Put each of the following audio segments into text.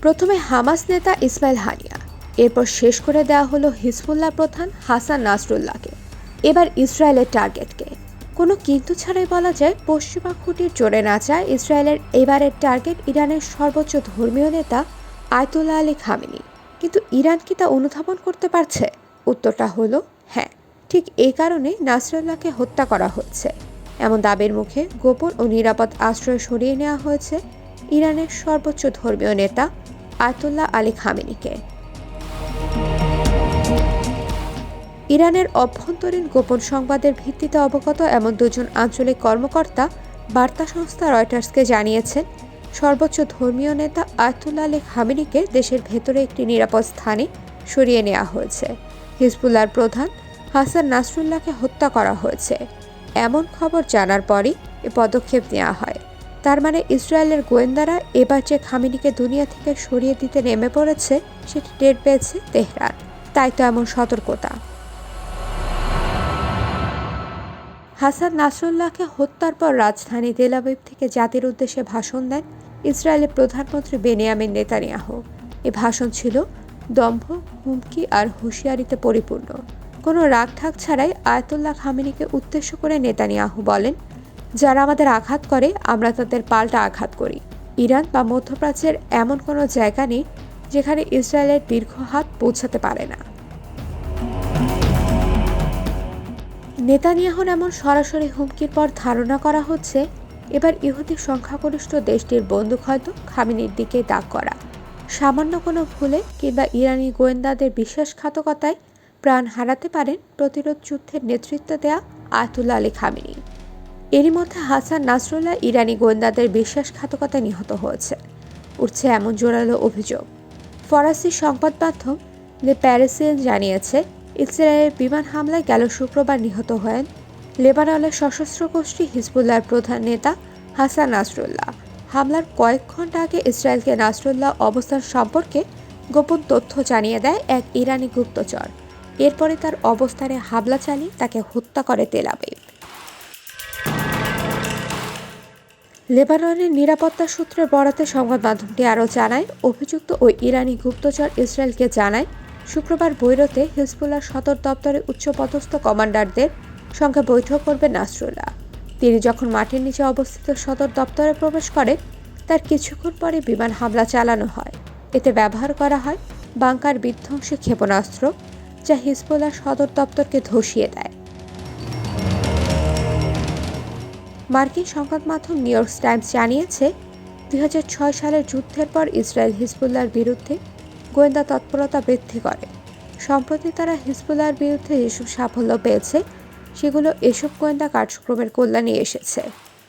প্রথমে হামাস নেতা ইসমাইল হানিয়া, এরপর শেষ করে দেওয়া হলো হিজবুল্লাহ প্রধান হাসান নাসরুল্লাহকে। এবার ইসরায়েলের টার্গেটকে কোনো কিন্তু ছাড়াই বলা যায় পশ্চিমা খুঁটির জোরে নাচা ইসরায়েলের এবারের টার্গেট ইরানের সর্বোচ্চ ধর্মীয় নেতা আয়াতুল্লাহ আলী খামেনি। কিন্তু ইরান কি তা অনুধাবন করতে পারছে? উত্তরটা হলো হ্যাঁ। ঠিক এই কারণে নাসরুল্লাহকে হত্যা করা হচ্ছে এমন দাবির মুখে গোপন ও নিরাপদ আশ্রয় সরিয়ে নেওয়া হয়েছে ইরানের সর্বোচ্চ ধর্মীয় নেতা আয়াতুল্লাহ আলী খামেনিকে। ইরানের অভ্যন্তরীণ গোপন সংবাদের ভিত্তিতে অবগত এমন দুজন আঞ্চলিক কর্মকর্তা বার্তা সংস্থা রয়টার্সকে জানিয়েছেন, সর্বোচ্চ ধর্মীয় নেতা আয়াতুল্লাহ আলী খামেনিকে দেশের ভেতরে একটি নিরাপদ স্থানে সরিয়ে নেওয়া হয়েছে। হিজবুল্লাহর প্রধান হাসান নাসরুল্লাহকে হত্যা করা হয়েছে এমন খবর জানার পরই এ পদক্ষেপ নেওয়া হয়। তার মানে ইসরায়েলের গোয়েন্দারা এবার যে খামেনিকে দুনিয়া থেকে সরিয়ে দিতে নেমে পড়েছে সেটি টের পেয়েছে তেহরান, তাই তো এমন সতর্কতা। হাসান নাসরুল্লাহকে হত্যার পর রাজধানী তেল আবিব থেকে জাতির উদ্দেশ্যে ভাষণ দেন ইসরায়েলের প্রধানমন্ত্রী বেনিয়ামিন নেতানিয়াহু। এ ভাষণ ছিল দম্ভ, হুমকি আর হুঁশিয়ারিতে পরিপূর্ণ। কোনো রাগঢাক ছাড়াই আয়াতুল্লাহ খামেনিকে উদ্দেশ্য করে নেতানিয়াহু বলেন, যারা আমাদের আঘাত করে আমরা তাদের পাল্টা আঘাত করি। ইরান বা মধ্যপ্রাচ্যের এমন কোনো জায়গা নেই যেখানে ইসরায়েলের দীর্ঘ হাত পৌঁছাতে পারে না। নেতানিয়াহুর এমন সরাসরি হুমকির পর ধারণা করা হচ্ছে এবার ইহুদি সংখ্যাগরিষ্ঠ দেশটির বন্দুক হয়তো খামেনির দিকে তাক করা। সামান্য কোনো ভুলে কিংবা ইরানি গোয়েন্দাদের বিশ্বাসঘাতকতায় প্রাণ হারাতে পারেন প্রতিরোধ যুদ্ধের নেতৃত্ব দেয়া আয়াতুল্লাহ আলী খামেনি। এরই মধ্যে হাসান নাসরুল্লাহ ইরানি গোয়েন্দাদের বিশ্বাসঘাতকতায় নিহত হয়েছে। উঠছে এমন জোরালো অভিযোগ। ফরাসি সংবাদ মাধ্যম লে প্যারিসিয়ান জানিয়েছে, ইসরায়েলের বিমান হামলায় গেল শুক্রবার নিহত হয়েন লেবাননের সশস্ত্র গোষ্ঠী হিজবুল্লাহর প্রধান নেতা হাসান নাসরুল্লাহ। হামলার কয়েক ঘন্টা আগে ইসরায়েলকে নাসরুল্লাহ অবস্থান সম্পর্কে গোপন তথ্য জানিয়ে দেয় এক ইরানি গুপ্তচর। এরপরে তার অবস্থানে হামলা চালিয়ে তাকে হত্যা করে তেল আবিব। লেবাননের নিরাপত্তা সূত্রের বরাতে সংবাদ মাধ্যমটি আরও জানায়, অভিযুক্ত ওই ইরানি গুপ্তচর ইসরায়েলকে জানায় শুক্রবার বৈরুতে হিজবুল্লাহ সদর দপ্তরে উচ্চপদস্থ কমান্ডারদের সঙ্গে বৈঠক করবে নাসরুল্লাহ। তিনি যখন মাটির নিচে অবস্থিত সদর দপ্তরে প্রবেশ করেন তার কিছুক্ষণ পরে বিমান হামলা চালানো হয়। এতে ব্যবহার করা হয় বাংকার বিধ্বংসী ক্ষেপণাস্ত্র, যা হিজবুল্লাহ সদর দপ্তরকে ধসিয়ে দেয়। মার্কিন সংবাদ মাধ্যম নিউ ইয়র্ক টাইমস জানিয়েছে, 2006 সালের যুদ্ধের পর ইসরায়েল হিজবুল্লাহর বিরুদ্ধে গোয়েন্দা তৎপরতা বৃদ্ধি করে। সম্প্রতি তারা হিজবুল্লাহর বিরুদ্ধে যেসব সাফল্য পেয়েছে সেগুলো এসব গোয়েন্দা কার্যক্রমের কল্যাণে এসেছে।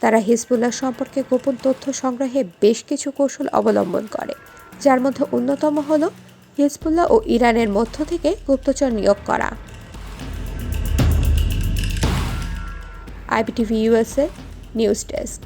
তারা হিজবুল্লাহ সম্পর্কে গোপন তথ্য সংগ্রহে বেশ কিছু কৌশল অবলম্বন করে, যার মধ্যে অন্যতম হল হিজবুল্লাহ ও ইরানের মধ্য থেকে গুপ্তচর নিয়োগ করা। IBTV USA news desk.